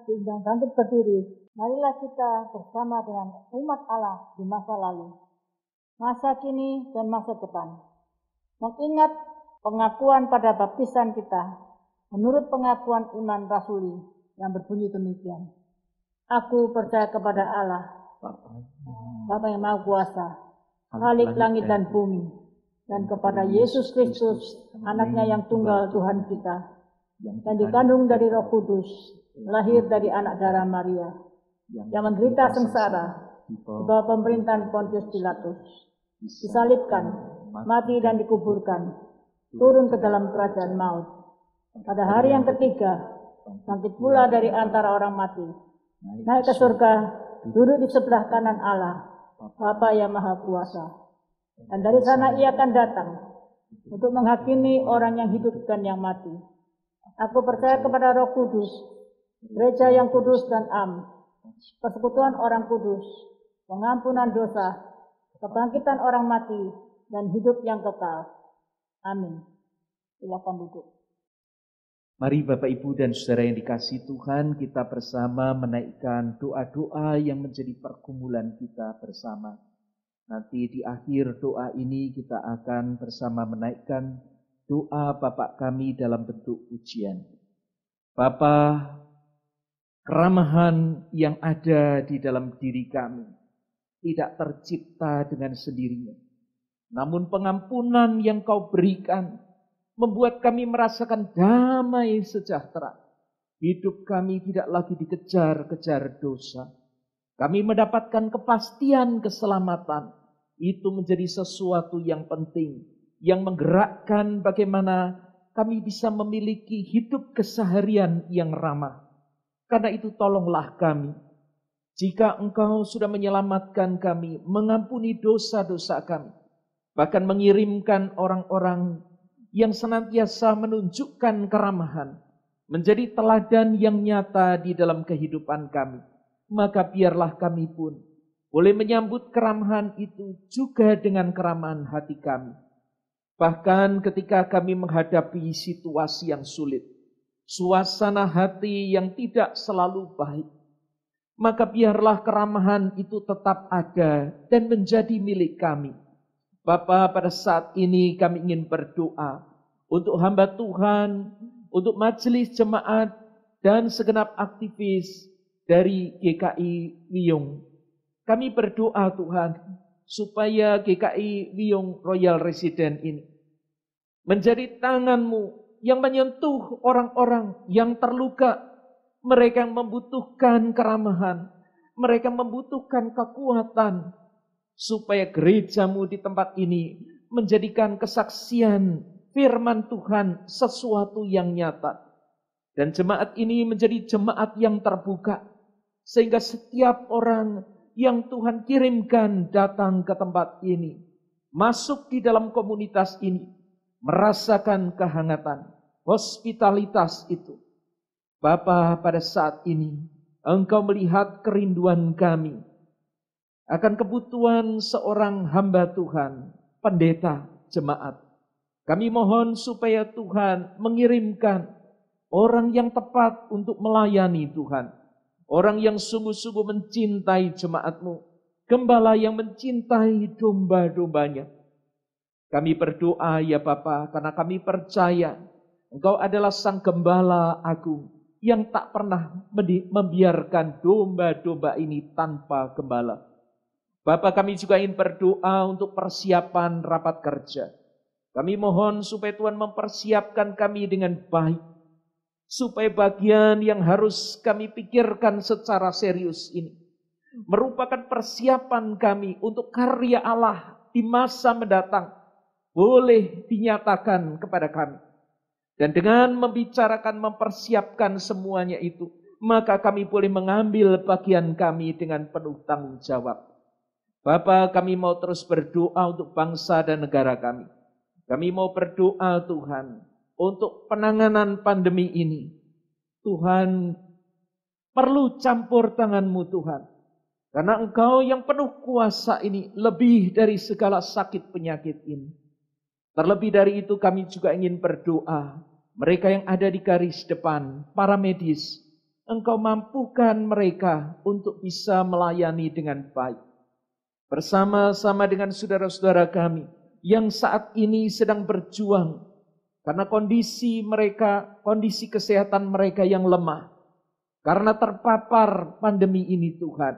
diundang bangkit berdiri. Marilah kita bersama dengan umat Allah di masa lalu, masa kini, dan masa depan. Mengingat pengakuan pada baptisan kita, menurut pengakuan iman rasuli yang berbunyi demikian. Aku percaya kepada Allah, Bapa yang Maha Kuasa, Khalik langit dan bumi, dan kepada Yesus Kristus, anaknya yang tunggal Tuhan kita, yang dikandung dari Roh Kudus, lahir dari anak darah Maria, yang menderita sengsara di bawah pemerintahan Pontius Pilatus, disalibkan, mati dan dikuburkan, turun ke dalam kerajaan maut. Pada hari yang ketiga, bangkit pula dari antara orang mati, naik ke surga, duduk di sebelah kanan Allah, Bapa yang Maha Kuasa. Dan dari sana ia akan datang untuk menghakimi orang yang hidup dan yang mati. Aku percaya kepada Roh Kudus, gereja yang kudus dan am, persekutuan orang kudus, pengampunan dosa, kebangkitan orang mati, dan hidup yang kekal. Amin. Silakan duduk. Mari Bapak Ibu dan Saudara yang dikasihi Tuhan, kita bersama menaikkan doa-doa yang menjadi pergumulan kita bersama. Nanti di akhir doa ini kita akan bersama menaikkan doa Bapa kami dalam bentuk pujian. Bapa, keramahan yang ada di dalam diri kami tidak tercipta dengan sendirinya. Namun pengampunan yang Kau berikan membuat kami merasakan damai sejahtera. Hidup kami tidak lagi dikejar-kejar dosa. Kami mendapatkan kepastian keselamatan. Itu menjadi sesuatu yang penting, yang menggerakkan bagaimana kami bisa memiliki hidup keseharian yang ramah. Karena itu tolonglah kami. Jika Engkau sudah menyelamatkan kami, mengampuni dosa-dosa kami, bahkan mengirimkan orang-orang yang senantiasa menunjukkan keramahan, menjadi teladan yang nyata di dalam kehidupan kami. Maka biarlah kami pun boleh menyambut keramahan itu juga dengan keramahan hati kami. Bahkan ketika kami menghadapi situasi yang sulit, suasana hati yang tidak selalu baik, maka biarlah keramahan itu tetap ada dan menjadi milik kami. Bapa, pada saat ini kami ingin berdoa untuk hamba Tuhan, untuk majelis jemaat dan segenap aktivis dari GKI Wiyung. Kami berdoa Tuhan, supaya GKI Wiyung Royal Resident ini menjadi tangan-Mu yang menyentuh orang-orang yang terluka, mereka yang membutuhkan keramahan, mereka membutuhkan kekuatan, supaya gereja-Mu di tempat ini menjadikan kesaksian firman Tuhan sesuatu yang nyata. Dan jemaat ini menjadi jemaat yang terbuka, sehingga setiap orang yang Tuhan kirimkan datang ke tempat ini, masuk di dalam komunitas ini, merasakan kehangatan, hospitalitas itu. Bapa, pada saat ini Engkau melihat kerinduan kami akan kebutuhan seorang hamba Tuhan, pendeta jemaat. Kami mohon supaya Tuhan mengirimkan orang yang tepat untuk melayani Tuhan. Orang yang sungguh-sungguh mencintai jemaat-Mu. Gembala yang mencintai domba-dombanya. Kami berdoa ya Bapa, karena kami percaya Engkau adalah Sang Gembala Agung yang tak pernah membiarkan domba-domba ini tanpa gembala. Bapa, kami juga ingin berdoa untuk persiapan rapat kerja. Kami mohon supaya Tuhan mempersiapkan kami dengan baik. Supaya bagian yang harus kami pikirkan secara serius ini merupakan persiapan kami untuk karya Allah di masa mendatang boleh dinyatakan kepada kami. Dan dengan membicarakan, mempersiapkan semuanya itu, maka kami boleh mengambil bagian kami dengan penuh tanggung jawab. Bapa, kami mau terus berdoa untuk bangsa dan negara kami. Kami mau berdoa Tuhan untuk penanganan pandemi ini. Tuhan, perlu campur tangan-Mu Tuhan. Karena Engkau yang penuh kuasa ini lebih dari segala sakit penyakit ini. Terlebih dari itu kami juga ingin berdoa. Mereka yang ada di garis depan, para medis, Engkau mampukan mereka untuk bisa melayani dengan baik. Bersama-sama dengan saudara-saudara kami yang saat ini sedang berjuang karena kondisi mereka, kondisi kesehatan mereka yang lemah. Karena terpapar pandemi ini Tuhan.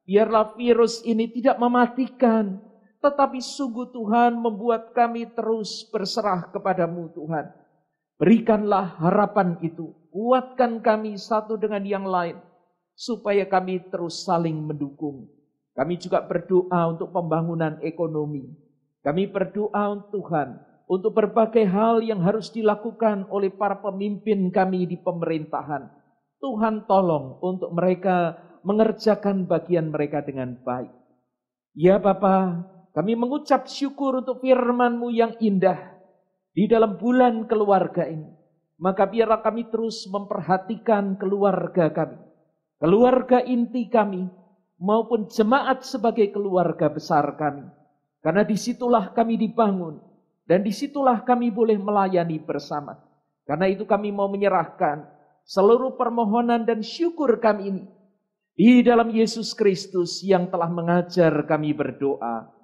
Biarlah virus ini tidak mematikan, tetapi sungguh Tuhan membuat kami terus berserah kepadamu Tuhan. Berikanlah harapan itu, kuatkan kami satu dengan yang lain, supaya kami terus saling mendukung. Kami juga berdoa untuk pembangunan ekonomi. Kami berdoa Tuhan, untuk berbagai hal yang harus dilakukan oleh para pemimpin kami di pemerintahan. Tuhan tolong untuk mereka mengerjakan bagian mereka dengan baik. Ya Bapa, kami mengucap syukur untuk firman-Mu yang indah di dalam bulan keluarga ini. Maka biarlah kami terus memperhatikan keluarga kami, keluarga inti kami, maupun jemaat sebagai keluarga besar kami. Karena disitulah kami dibangun, dan disitulah kami boleh melayani bersama. Karena itu kami mau menyerahkan seluruh permohonan dan syukur kami ini di dalam Yesus Kristus yang telah mengajar kami berdoa.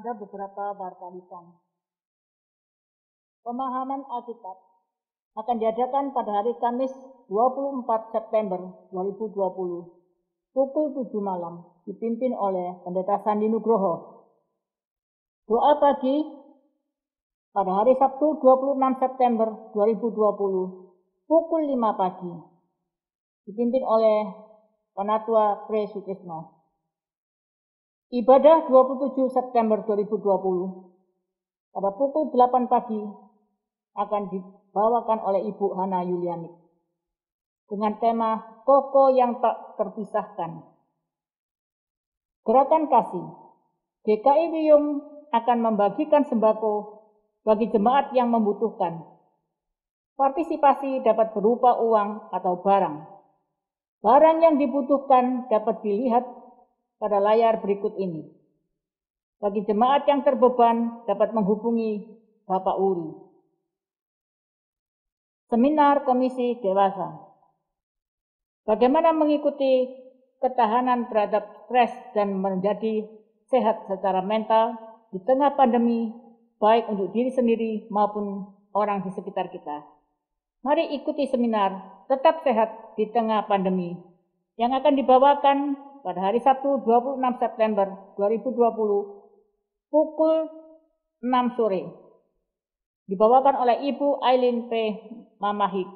Ada beberapa bartalisan. Pemahaman Alkitab akan diadakan pada hari Kamis 24 September 2020 pukul 7 malam dipimpin oleh Pendeta Sandi Nugroho. Doa pagi pada hari Sabtu 26 September 2020 pukul 5 pagi dipimpin oleh Penatua Pre Sukisno. Ibadah 27 September 2020 pada pukul 8 pagi akan dibawakan oleh Ibu Hana Yulianik dengan tema Koko yang tak terpisahkan. Gerakan kasih. GKI Wiyung akan membagikan sembako bagi jemaat yang membutuhkan. Partisipasi dapat berupa uang atau barang. Barang yang dibutuhkan dapat dilihat pada layar berikut ini. Bagi jemaat yang terbeban dapat menghubungi Bapak Uri. Seminar Komisi Dewasa. Bagaimana mengikuti ketahanan terhadap stres dan menjadi sehat secara mental di tengah pandemi, baik untuk diri sendiri maupun orang di sekitar kita. Mari ikuti seminar Tetap Sehat di Tengah Pandemi yang akan dibawakan pada hari Sabtu 26 September 2020 pukul 6 sore. Dibawakan oleh Ibu Aileen P. Mamahik.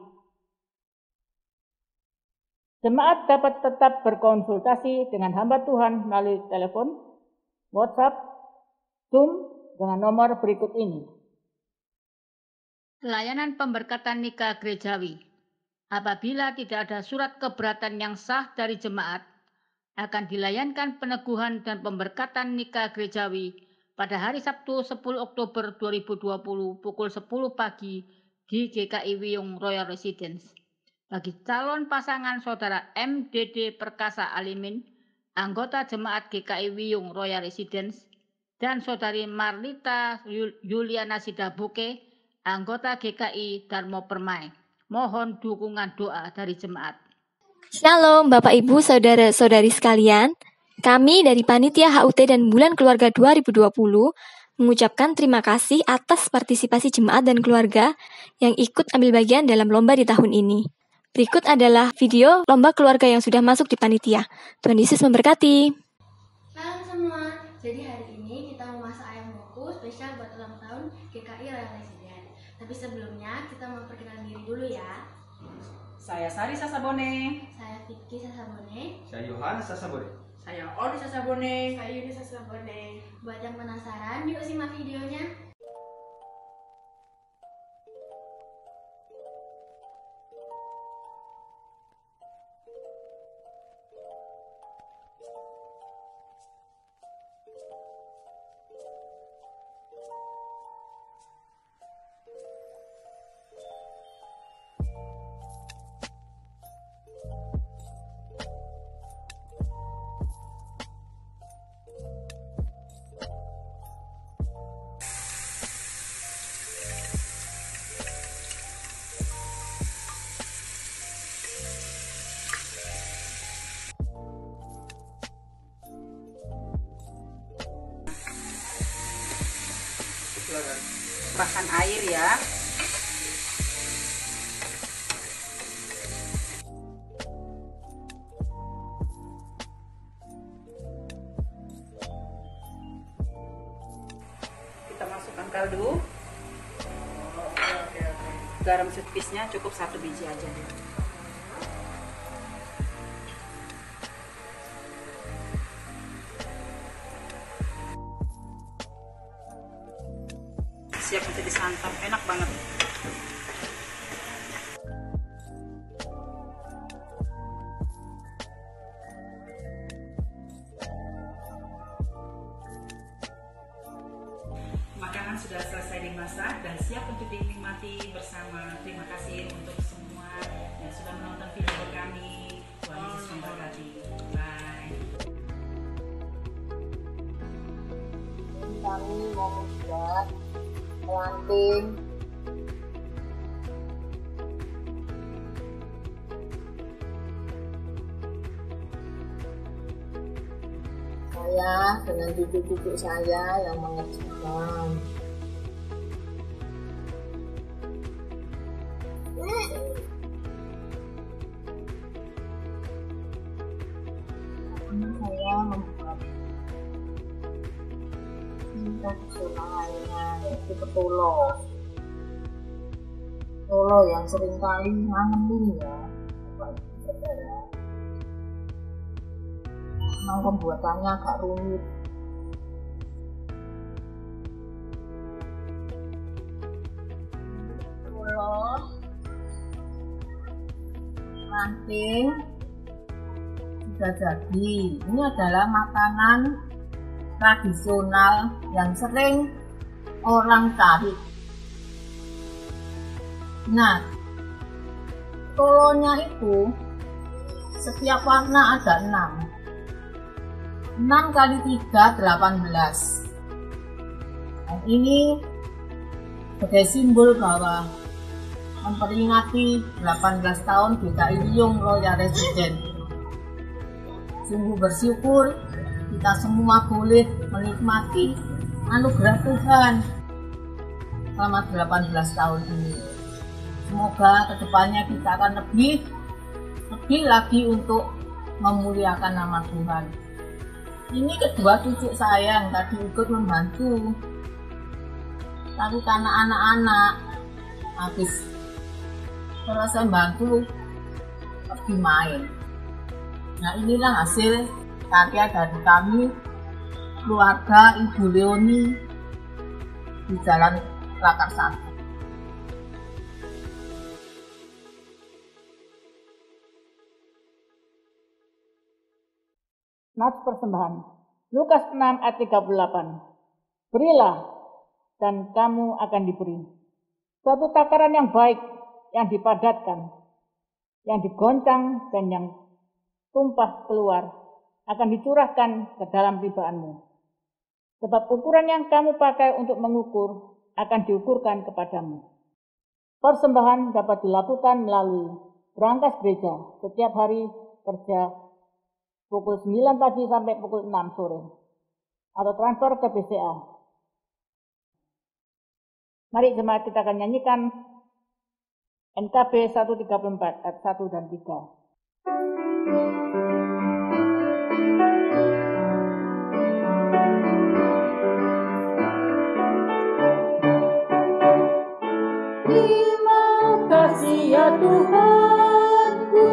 Jemaat dapat tetap berkonsultasi dengan hamba Tuhan melalui telepon, WhatsApp, Zoom dengan nomor berikut ini. Layanan pemberkatan nikah gerejawi. Apabila tidak ada surat keberatan yang sah dari jemaat, akan dilayankan peneguhan dan pemberkatan nikah gerejawi pada hari Sabtu 10 Oktober 2020 pukul 10 pagi di GKI Wiyung Royal Residence. Bagi calon pasangan Saudara MDD Perkasa Alimin, anggota jemaat GKI Wiyung Royal Residence, dan Saudari Marlita Yuliana Sidabuke, anggota GKI Darmo Permai. Mohon dukungan doa dari jemaat. Shalom Bapak Ibu Saudara-saudari sekalian. Kami dari Panitia HUT dan Bulan Keluarga 2020 mengucapkan terima kasih atas partisipasi jemaat dan keluarga yang ikut ambil bagian dalam lomba di tahun ini. Berikut adalah video lomba keluarga yang sudah masuk di panitia. Tuhan Yesus memberkati. Halo semua, jadi hari ini kita mau masak ayam woku spesial buat ulang tahun GKI Royal Residence. Tapi sebelumnya kita mau perkenalkan diri dulu ya. Saya Sari Sasabone. Saya Vicky Sasabone. Saya Yohanes Sasabone. Saya Odi Sasabone. Saya Yuni Sasabone. Buat yang penasaran, yuk simak videonya. Curahkan air ya. Kita masukkan kaldu. Garam sepisnya cukup 1 biji aja. Siap untuk disantap, enak banget. Makanan sudah selesai dimasak dan siap untuk dinikmati bersama. Terima kasih untuk semua yang sudah menonton video kami. Tuhan Yesus memberkati. Bye. Kami mau membuat planting saya dengan cucu-cucu saya yang mengerjakan. Saya membuat tradisionalnya yaitu petolo yang seringkali ngangenin ya, saudara. Memang pembuatannya agak rumit. Petolo ranting sudah jadi. Ini adalah makanan tradisional yang sering orang cari. Nah, tolonya itu setiap warna ada 6. 6 kali 3 18. Dan ini sebagai simbol bahwa memperingati 18 tahun GKI Wiyung Royal Residence. Sungguh bersyukur kita semua boleh menikmati anugerah Tuhan selama 18 tahun ini. Semoga kedepannya kita akan lebih lagi untuk memuliakan nama Tuhan. Ini kedua cucu saya yang tadi ikut membantu. Tapi karena anak-anak habis selesai bantu pergi main. Nah, inilah hasil karya dari kami, keluarga Ibu Leoni di Jalan Lakar 1. Nats persembahan. Lukas 6 ayat 38. Berilah dan kamu akan diberi. Suatu takaran yang baik, yang dipadatkan, yang digoncang dan yang tumpah keluar akan dicurahkan ke dalam tibaanmu. Sebab ukuran yang kamu pakai untuk mengukur akan diukurkan kepadamu. Persembahan dapat dilakukan melalui berangkas gereja setiap hari kerja pukul 9 pagi sampai pukul 6 sore, atau transfer ke BCA. Mari jemaat kita akan nyanyikan NKB 134 ayat 1 dan 3. Terima kasih ya Tuhanku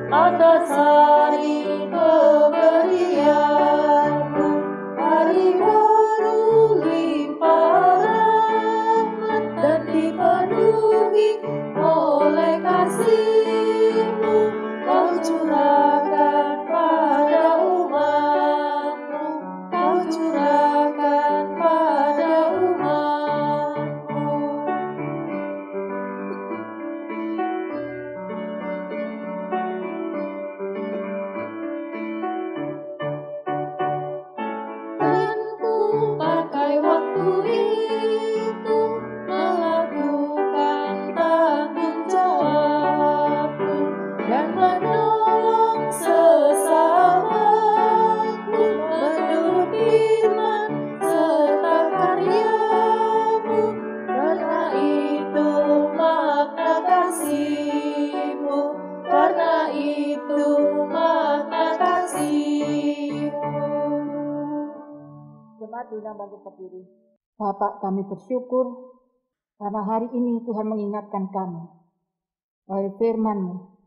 atas hari pemberianmu, hari baru limpah rahmat dan dipenuhi oleh kasih-Mu. Kau curahkan pada umat-Mu, Kau curahkan pada umat-Mu. Pakai waktu itu melakukan tanggung jawabku dan menolong sesamaku menurut firman serta karya-Mu. Karena itu makna kasih-Mu, karena itu makna kasih-Mu. Jemaat diundang bangkit berdiri. Bapak, kami bersyukur karena hari ini Tuhan mengingatkan kami melalui firman-Mu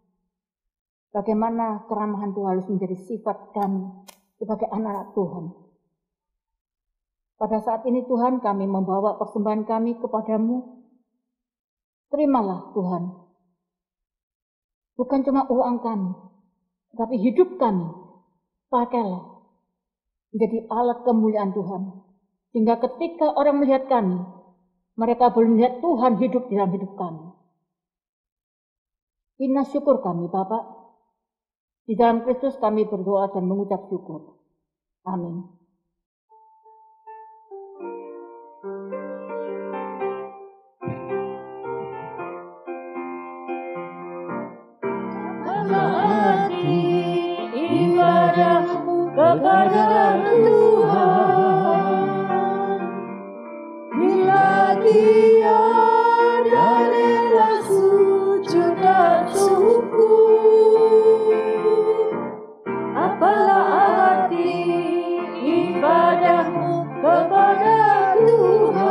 bagaimana keramahan Tuhan harus menjadi sifat kami sebagai anak-anak Tuhan. Pada saat ini Tuhan, kami membawa persembahan kami kepadamu. Terimalah Tuhan, bukan cuma uang kami, tapi hidup kami, pakailah menjadi alat kemuliaan Tuhan. Sehingga ketika orang melihat kami, mereka boleh melihat Tuhan hidup di dalam hidup kami. Inilah syukur kami Bapak. Di dalam Kristus kami berdoa dan mengucap syukur. Amin. Hati ibadahmu kepada Tuhan, bila tiada rela sujud dan syukur, apalah arti ibadahmu kepada Tuhan,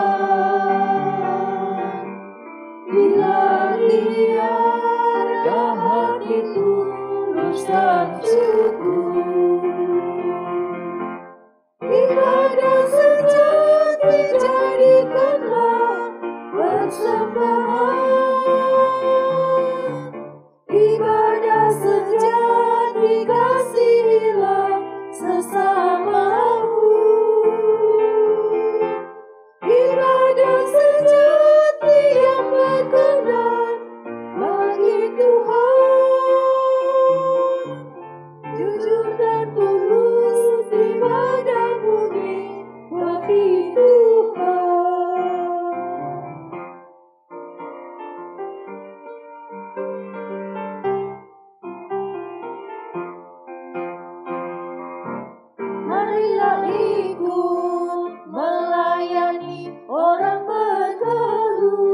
bila tiada hati tulus dan syukur. Ibadah sejati jadikanlah persembahan, ibadah sejati kasihilah sesamamu, ibadah sejati yang berkenan bagi Tuhan, jujur dan tulus ibadah murni bagi Tuhan. Marilah ikut melayani orang berkeluh,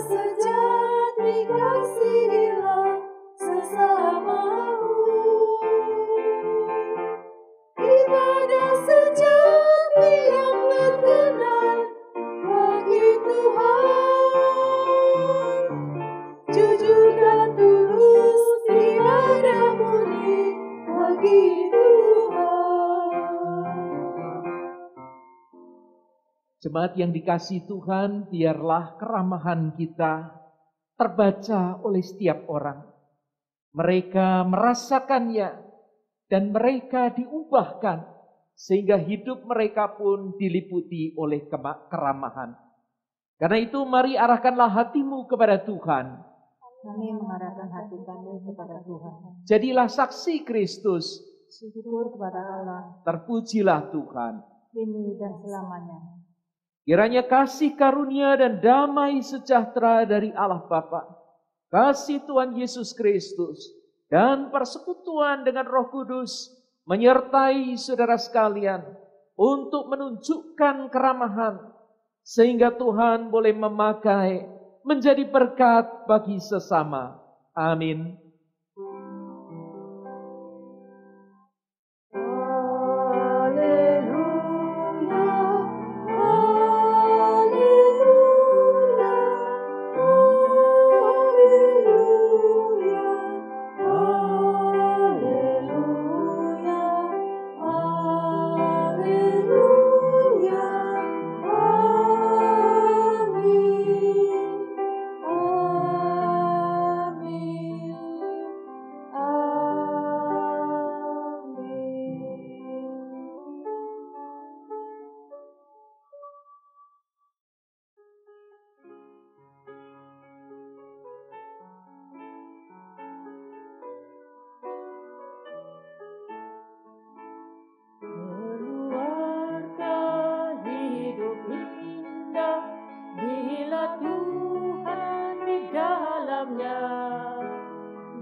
sejati kasihilah sesamamu. Ibadah sejati yang berkenan bagi Tuhan. Jujur dan tulus ibadah murni bagi Tuhan. Jemaat yang dikasihi Tuhan, biarlah keramahan kita terbaca oleh setiap orang. Mereka merasakannya dan mereka diubahkan sehingga hidup mereka pun diliputi oleh keramahan. Karena itu mari arahkanlah hatimu kepada Tuhan. Kami mengarahkan hati kami kepada Tuhan. Jadilah saksi Kristus. Syukur kepada Allah. Terpujilah Tuhan. Kini dan selamanya. Kiranya kasih karunia dan damai sejahtera dari Allah Bapa, kasih Tuhan Yesus Kristus, dan persekutuan dengan Roh Kudus menyertai saudara sekalian untuk menunjukkan keramahan, sehingga Tuhan boleh memakai menjadi berkat bagi sesama. Amin.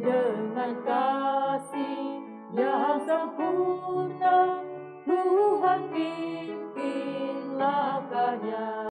Dengan kasih yang sempurna, Tuhan pimpin langkahnya.